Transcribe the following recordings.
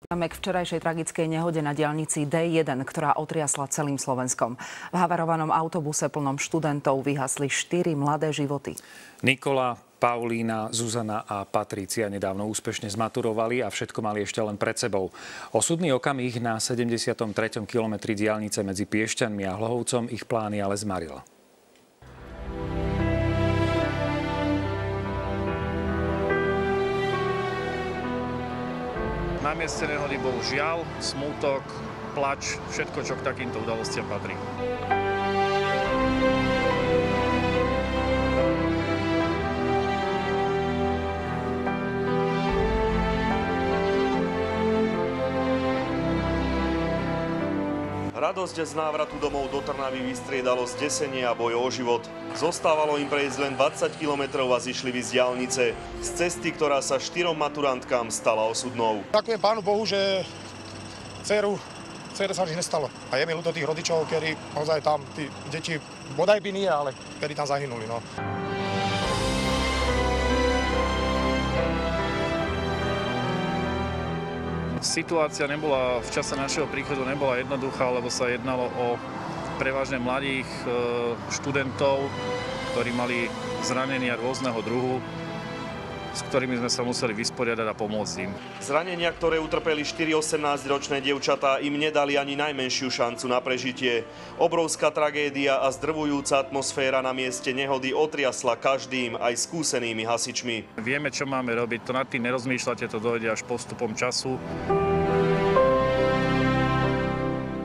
K včerajšej tragickej nehode na diaľnici D1, ktorá otriasla celým Slovenskom. V havarovanom autobuse plnom študentov vyhasli 4 mladé životy. Nikola, Paulína, Zuzana a Patricia nedávno úspešne zmaturovali a všetko mali ešte len pred sebou. Osudný okamih na 73. kilometri diaľnice medzi Piešťanmi a Hlohovcom ich plány ale zmaril. Na mieste nehody bol žiaľ, smútok, plač, všetko, čo k takýmto udalostiam patrí. Radosť z návratu domov do Trnavy vystriedalo zdesenie a boj o život. Zostávalo im prejsť len 20 kilometrov a zišli z diaľnice. Z cesty, ktorá sa 4 maturantkám stala osudnou. Ďakujem Pánu Bohu, že dcere sa nič nestalo. A je mi ľúto tých rodičov, ktorí naozaj tam, tí deti, bodaj by nie, ale ktorí tam zahynuli. No. Situácia nebola v čase našeho príchodu nebola jednoduchá, lebo sa jednalo o prevažne mladých študentov, ktorí mali zranenia rôzneho druhu, s ktorými sme sa museli vysporiadať a pomôcť im. Zranenia, ktoré utrpeli 4 18-ročné dievčatá, im nedali ani najmenšiu šancu na prežitie. Obrovská tragédia a zdrvujúca atmosféra na mieste nehody otriasla každým, aj skúsenými hasičmi. Vieme, čo máme robiť, to nad tým nerozmýšľate, to dojde až postupom času.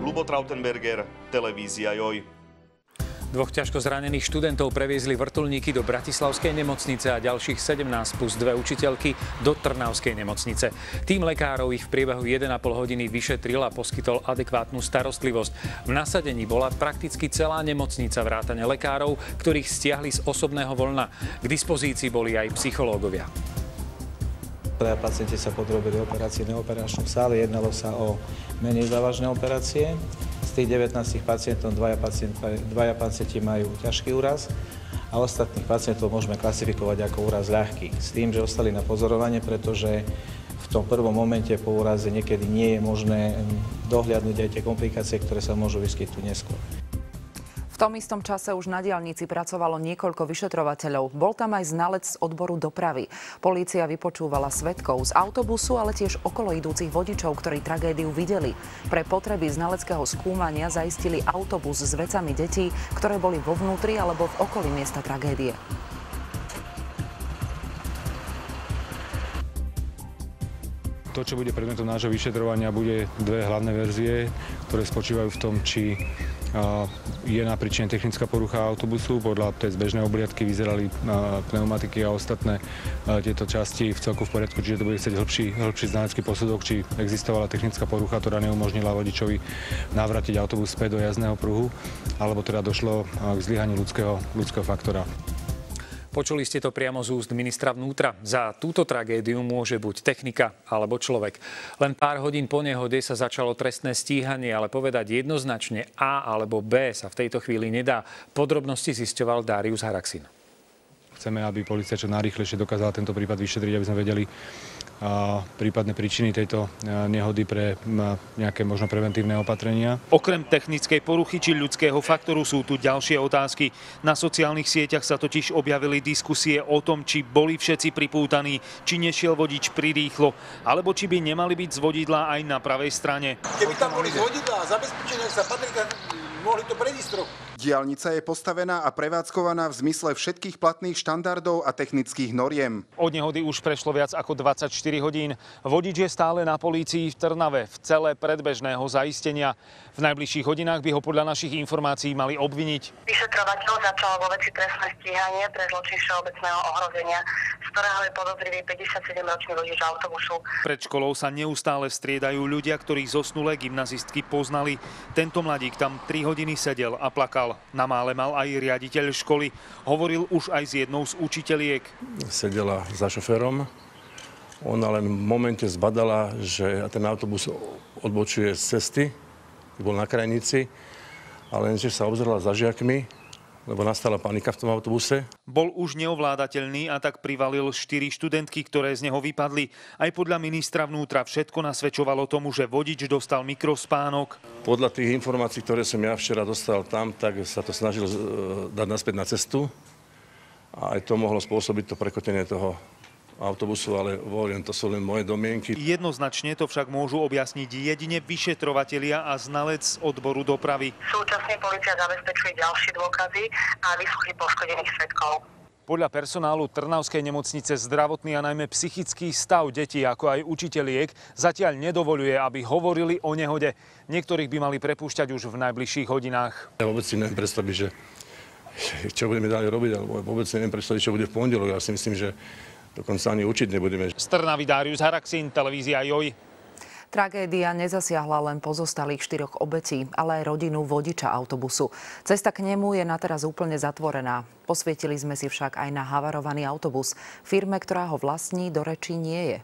Lubo Trautenberger, televízia Joj. 2 ťažko zranených študentov previezli vrtuľníky do bratislavskej nemocnice a ďalších 17 plus 2 učiteľky do trnavskej nemocnice. Tým lekárov ich v priebehu 1,5 hodiny vyšetril a poskytol adekvátnu starostlivosť. V nasadení bola prakticky celá nemocnica vrátane lekárov, ktorých stiahli z osobného voľna. K dispozícii boli aj psychológovia. Traja pacienti sa podrobili operácii v neoperačnom sále. Jednalo sa o menej závažné operácie. Z tých 19 pacientov dvaja pacienti majú ťažký úraz a ostatných pacientov môžeme klasifikovať ako úraz ľahký. S tým, že ostali na pozorovanie, pretože v tom prvom momente po úraze niekedy nie je možné dohliadnúť aj tie komplikácie, ktoré sa môžu vyskytnúť neskôr. V tom istom čase už na diaľnici pracovalo niekoľko vyšetrovateľov. Bol tam aj znalec z odboru dopravy. Polícia vypočúvala svedkov z autobusu, ale tiež okolo idúcich vodičov, ktorí tragédiu videli. Pre potreby znaleckého skúmania zaistili autobus s vecami detí, ktoré boli vo vnútri alebo v okolí miesta tragédie. To, čo bude predmetom nášho vyšetrovania, bude 2 hlavné verzie, ktoré spočívajú v tom, či je na príčine technická porucha autobusu. Podľa tej zbežnej obliadky vyzerali pneumatiky a ostatné tieto časti v celku v poriadku, čiže to bude chcieť hĺbší znalecký posudok, či existovala technická porucha, ktorá neumožnila vodičovi navratiť autobus späť do jazdného pruhu, alebo teda došlo k zlyhaniu ľudského faktora. Počuli ste to priamo z úst ministra vnútra. Za túto tragédiu môže buď technika alebo človek. Len pár hodín po nehode sa začalo trestné stíhanie, ale povedať jednoznačne A alebo B sa v tejto chvíli nedá. Podrobnosti zisťoval Darius Haraxin. Chceme, aby polícia čo najrýchlejšie dokázala tento prípad vyšetriť, aby sme vedeli prípadné príčiny tejto nehody pre nejaké možno preventívne opatrenia. Okrem technickej poruchy či ľudského faktoru sú tu ďalšie otázky. Na sociálnych sieťach sa totiž objavili diskusie o tom, či boli všetci pripútaní, či nešiel vodič prirýchlo, alebo či by nemali byť z vodidla aj na pravej strane. Keby tam boli z vodidla a zabezpečenia sa patrí, tak mohli to predísť trochu. Diaľnica je postavená a prevádzkovaná v zmysle všetkých platných štandardov a technických noriem. Od nehody už prešlo viac ako 24 hodín. Vodič je stále na polícii v Trnave v cele predbežného zaistenia. V najbližších hodinách by ho podľa našich informácií mali obviniť. Vyšetrovateľ začal vo veci trestné stíhanie pre zločin všeobecného ohrozenia, z ktorého je podozrivý 57-ročný vodič autobusu. Pred školou sa neustále striedajú ľudia, ktorí zosnulé gymnazistky poznali. Tento mladík tam 3 hodiny sedel a plakal. Na mále mal aj riaditeľ školy. Hovoril už aj s jednou z učiteliek. Sedela za šoférom. Ona len v momente zbadala, že ten autobus odbočuje z cesty, bol na krajnici, a lenže sa obzerala za žiakmi lebo nastala panika v tom autobuse. Bol už neovládateľný a tak privalil 4 študentky, ktoré z neho vypadli. Aj podľa ministra vnútra všetko nasvedčovalo tomu, že vodič dostal mikrospánok. Podľa tých informácií, ktoré som ja včera dostal tam, tak sa to snažil dať naspäť na cestu. A aj to mohlo spôsobiť to prekotenie toho autobusu, ale hovorím, to sú len moje domienky. Jednoznačne to však môžu objasniť jedine vyšetrovatelia a znalec odboru dopravy. Súčasne polícia zabezpečuje ďalšie dôkazy a výsluchy poškodených svedkov. Podľa personálu Trnavskej nemocnice zdravotný a najmä psychický stav detí, ako aj učiteliek, zatiaľ nedovoľuje, aby hovorili o nehode. Niektorých by mali prepúšťať už v najbližších hodinách. Ja vôbec si neviem predstaviť, že čo budeme ďalej robiť, alebo vôbec neviem predstaviť, čo bude v pondelok. Ja si myslím, že dokonca ani učiť nebudeme. Z Trnavy Darius Haraxín, televízia JOJ. Tragédia nezasiahla len pozostalých 4 obetí, ale aj rodinu vodiča autobusu. Cesta k nemu je na teraz úplne zatvorená. Posvietili sme si však aj na havarovaný autobus. Firme, ktorá ho vlastní, do rečí nie je.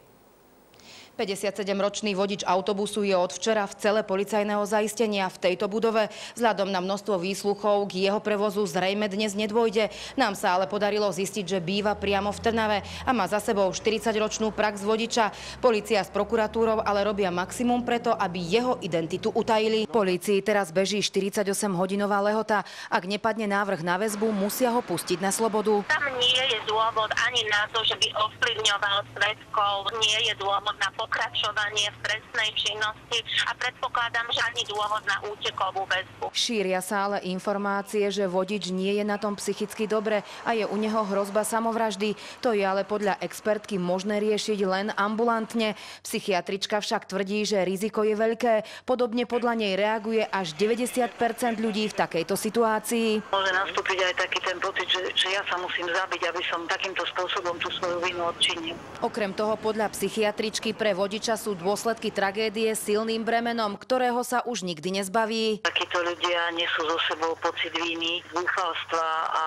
57-ročný vodič autobusu je od včera v cele policajného zaistenia v tejto budove. Vzhľadom na množstvo výsluchov k jeho prevozu zrejme dnes nedôjde. Nám sa ale podarilo zistiť, že býva priamo v Trnave a má za sebou 40-ročnú prax vodiča. Polícia s prokuratúrou ale robia maximum preto, aby jeho identitu utajili. Polícii teraz beží 48-hodinová lehota. Ak nepadne návrh na väzbu, musia ho pustiť na slobodu. Tam nie je dôvod ani na to, že by ovplyvňoval svedkov. Nie je dôvod na pokračovanie v trestnej činnosti a predpokladám, že ani dôvod na útekovú väzbu. Šíria sa ale informácie, že vodič nie je na tom psychicky dobre a je u neho hrozba samovraždy. To je ale podľa expertky možné riešiť len ambulantne. Psychiatrička však tvrdí, že riziko je veľké. Podobne podľa nej reaguje až 90% ľudí v takejto situácii. Môže nastúpiť aj taký ten pocit, že ja sa musím zabiť, aby som takýmto spôsobom tú svoju vinu odčinil. Okrem toho podľa psychiatričky pre vodiča sú dôsledky tragédie silným bremenom, ktorého sa už nikdy nezbaví. Takíto ľudia nesú so sebou pocit viny, zúfalstva a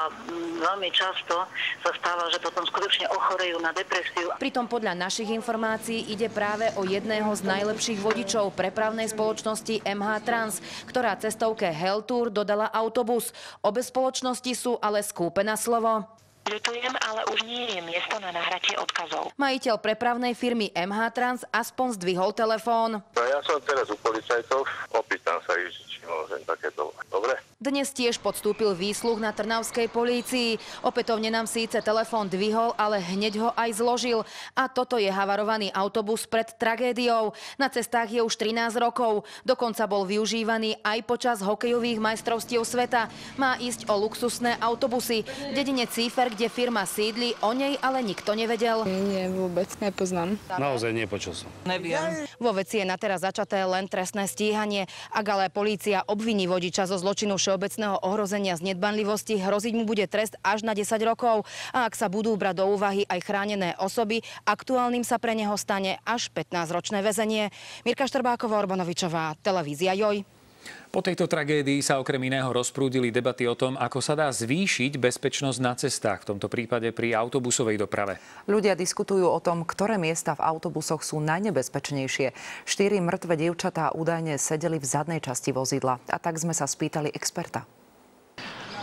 veľmi často sa stáva, že potom skutočne ochorejú na depresiu. Pritom podľa našich informácií ide práve o jedného z najlepších vodičov prepravnej spoločnosti MH Trans, ktorá cestovke Heltour dodala autobus. Obe spoločnosti sú ale skúpe na slovo. Ľutujem, ale už nie je miesto na nahratie odkazov. Majiteľ prepravnej firmy MH Trans aspoň zdvihol telefón. No ja som teraz u policajtov, opýtam sa ich, či môžem takéto. Dobre? Dnes tiež podstúpil výsluch na trnavskej polícii. Opätovne nám síce telefón dvihol, ale hneď ho aj zložil. A toto je havarovaný autobus pred tragédiou. Na cestách je už 13 rokov. Dokonca bol využívaný aj počas hokejových majstrovstiev sveta. Má ísť o luxusné autobusy. V dedine Cífer, kde firma sídli, o nej ale nikto nevedel. Nie, vôbec nepoznám. Naozaj nepočul som. Neviem. Vo veci je na teraz začaté len trestné stíhanie. Ak ale polícia obviní vodiča zo zločinu všeobecného ohrozenia z nedbanlivosti, hroziť mu bude trest až na 10 rokov. A ak sa budú brať do úvahy aj chránené osoby, aktuálnym sa pre neho stane až 15-ročné väzenie. Mirka Štrbáková, Orbanovičová, televízia JOJ. Po tejto tragédii sa okrem iného rozprúdili debaty o tom, ako sa dá zvýšiť bezpečnosť na cestách, v tomto prípade pri autobusovej doprave. Ľudia diskutujú o tom, ktoré miesta v autobusoch sú najnebezpečnejšie. 4 mŕtve dievčatá údajne sedeli v zadnej časti vozidla. A tak sme sa spýtali experta.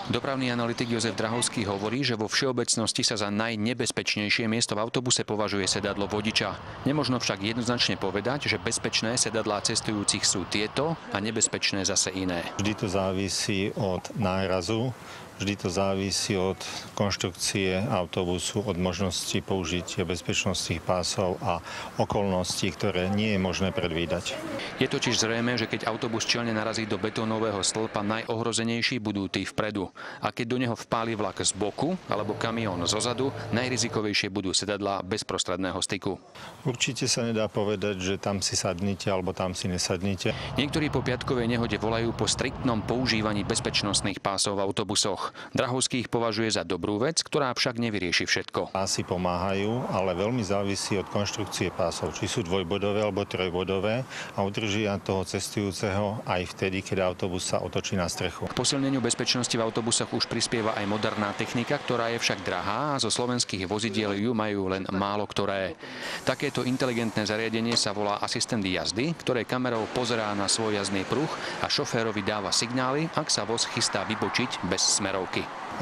Dopravný analytik Jozef Drahovský hovorí, že vo všeobecnosti sa za najnebezpečnejšie miesto v autobuse považuje sedadlo vodiča. Nemožno však jednoznačne povedať, že bezpečné sedadlá cestujúcich sú tieto a nebezpečné zase iné. Vždy to závisí od nárazu, vždy to závisí od konštrukcie autobusu, od možnosti použitia bezpečnostných pásov a okolností, ktoré nie je možné predvídať. Je totiž zrejmé, že keď autobus čelne narazí do betónového stĺpa, najohrozenejší budú tí vpredu. A keď do neho vpáli vlak z boku alebo kamión zozadu, najrizikovejšie budú sedadlá bezprostredného styku. Určite sa nedá povedať, že tam si sadnite alebo tam si nesadnite. Niektorí po piatkovej nehode volajú po striktnom používaní bezpečnostných pásov v autobusoch. Drahovský ich považuje za dobrú vec, ktorá však nevyrieši všetko. Pásy pomáhajú, ale veľmi závisí od konštrukcie pásov, či sú dvojbodové alebo trojbodové a udržia toho cestujúceho aj vtedy, keď autobus sa otočí na strechu. K posilneniu bezpečnosti v autobusoch už prispieva aj moderná technika, ktorá je však drahá a zo slovenských vozidiel ju majú len málo ktoré. Takéto inteligentné zariadenie sa volá asistent jazdy, ktoré kamerou pozerá na svoj jazdný pruh a šoférovi dáva signály, ak sa voz chystá vybočiť bez smerovky.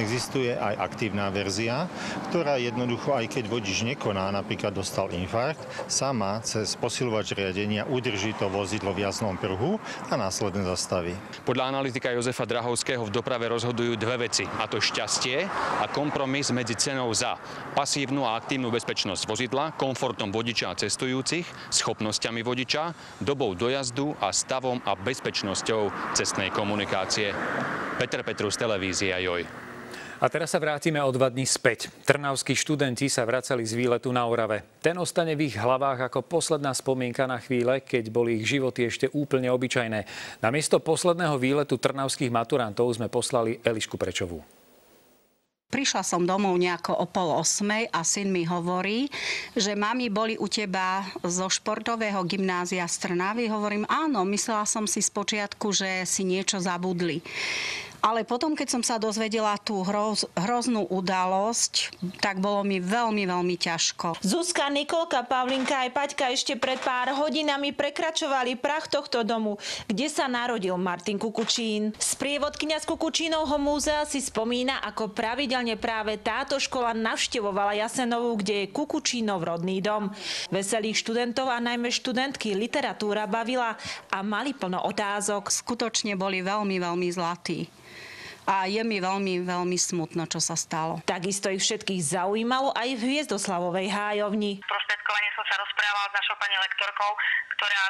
Existuje aj aktívna verzia, ktorá jednoducho, aj keď vodič nekoná, napríklad dostal infarkt, sama cez posilovač riadenia udrží to vozidlo v jasnom pruhu a následne zastaví. Podľa analytika Jozefa Drahovského v doprave rozhodujú dve veci, a to šťastie a kompromis medzi cenou za pasívnu a aktívnu bezpečnosť vozidla, komfortom vodiča a cestujúcich, schopnosťami vodiča, dobou dojazdu a stavom a bezpečnosťou cestnej komunikácie. Peter Petrus, televízia JOJ. A teraz sa vrátime o 2 dní späť. Trnavskí študenti sa vracali z výletu na Orave. Ten ostane v ich hlavách ako posledná spomienka na chvíle, keď boli ich životy ešte úplne obyčajné. Namiesto posledného výletu trnavských maturantov sme poslali Elišku Prečovú. Prišla som domov nejako o 7:30 a syn mi hovorí, že mami, boli u teba zo športového gymnázia z Trnavy. Hovorím, áno, myslela som si spočiatku, že si niečo zabudli. Ale potom, keď som sa dozvedela tú hroznú udalosť, tak bolo mi veľmi, veľmi ťažko. Zuzka, Nikolka, Pavlinka aj Paťka ešte pred pár hodinami prekračovali prach tohto domu, kde sa narodil Martin Kukučín. Sprievodkyňa z Kukučínovho múzea si spomína, ako pravidelne práve táto škola navštevovala Jasenovú, kde je Kukučínov rodný dom. Veselých študentov a najmä študentky literatúra bavila a mali plno otázok. Skutočne boli veľmi, veľmi zlatí. A je mi veľmi, veľmi smutno, čo sa stalo. Takisto ich všetkých zaujímalo aj v Hviezdoslavovej hájovni. Sprostredkovane som sa rozprávala s našou pani lektorkou, ktorá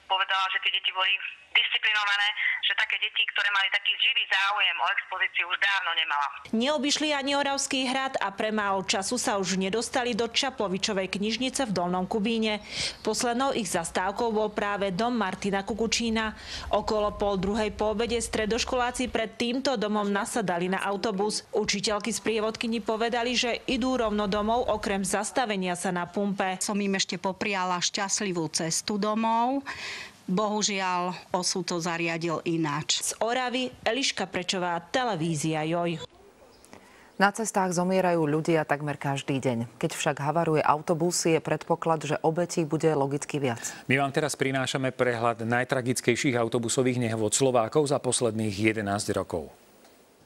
povedala, že tie deti boli disciplinované, že také deti, ktoré mali taký živý záujem o expozíciu, už dávno nemala. Neobyšli ani Oravský hrad a pre málo času sa už nedostali do Čaplovičovej knižnice v Dolnom Kubíne. Poslednou ich zastávkou bol práve dom Martina Kukučína. Okolo 1:30 po obede stredoškoláci pred týmto domom nasadali na autobus. Učiteľky z prievodkyni povedali, že idú rovno domov okrem zastavenia sa na pumpe. Som im ešte popriala šťastlivú cestu domov. Bohužiaľ, osud to zariadil ináč. Z Oravy Eliška Prečová, televízia JOJ. Na cestách zomierajú ľudia takmer každý deň. Keď však havaruje autobus, je predpoklad, že obetí bude logicky viac. My vám teraz prinášame prehľad najtragickejších autobusových nehôd Slovákov za posledných 11 rokov.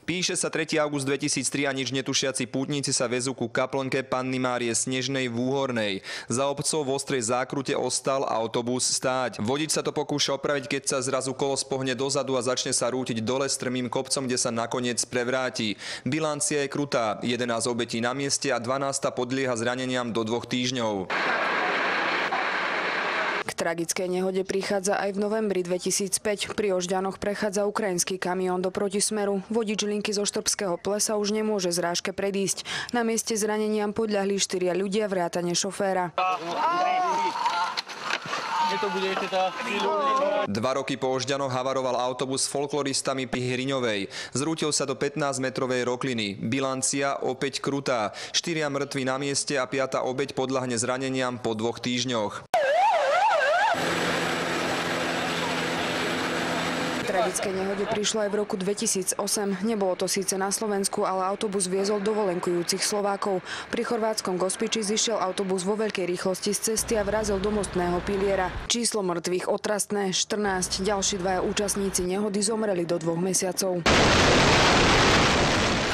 Píše sa 3. august 2003 a nič netušiaci pútnici sa vezú ku kaplnke Panny Márie Snežnej v Úhornej. Za obcov v ostrej zákrute ostal autobus stáť. Vodič sa to pokúša opraviť, keď sa zrazu kolos pohne dozadu a začne sa rútiť dole strmým kopcom, kde sa nakoniec prevráti. Bilancia je krutá. 11 obetí na mieste a 12 podlieha zraneniam do 2 týždňov. K tragickej nehode prichádza aj v novembri 2005. Pri Ožďanoch prechádza ukrajinský kamión do protismeru. Vodič linky zo Štrbského plesa už nemôže zrážke predísť. Na mieste zraneniam podľahli 4 ľudia vrátane šoféra. 2 roky po Ožďanoch havaroval autobus s folkloristami pri Hriňovej. Zrútil sa do 15-metrovej rokliny. Bilancia opäť krutá. 4 mŕtvi na mieste a 5. obeť podľahne zraneniam po 2 týždňoch. Tragické nehode prišlo aj v roku 2008. Nebolo to síce na Slovensku, ale autobus viezol dovolenkujúcich Slovákov. Pri chorvátskom Gospiči zišiel autobus vo veľkej rýchlosti z cesty a vrazil do mostného piliera. Číslo mŕtvych otrastné 14. Ďalší 2 účastníci nehody zomreli do 2 mesiacov.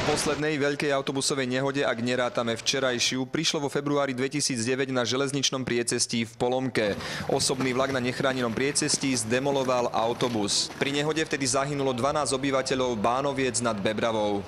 V poslednej veľkej autobusovej nehode, ak nerátame včerajšiu, prišlo vo februári 2009 na železničnom priecestí v Polomke. Osobný vlak na nechránenom priecestí zdemoloval autobus. Pri nehode vtedy zahynulo 12 obyvateľov Bánoviec nad Bebravou.